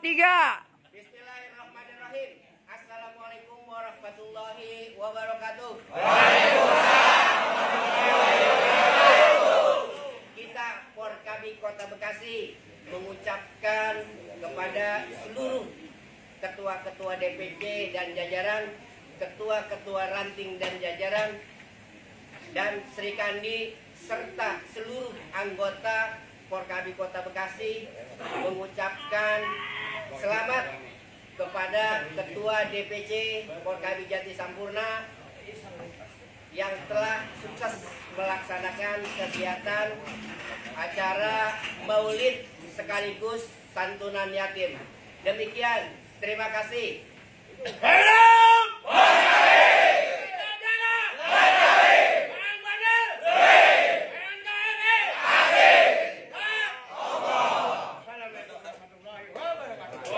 3. Bismillahirrahmanirrahim. Assalamualaikum warahmatullahi wabarakatuh. Kita Porkabi Kota Bekasi mengucapkan kepada seluruh ketua-ketua DPC dan jajaran, ketua-ketua ranting dan jajaran, dan Sri Kandi serta seluruh anggota Porkabi Kota Bekasi mengucapkan selamat kepada Ketua DPC Porkabi Jati Sampurna yang telah sukses melaksanakan kegiatan acara Maulid sekaligus santunan yatim. Demikian, terima kasih.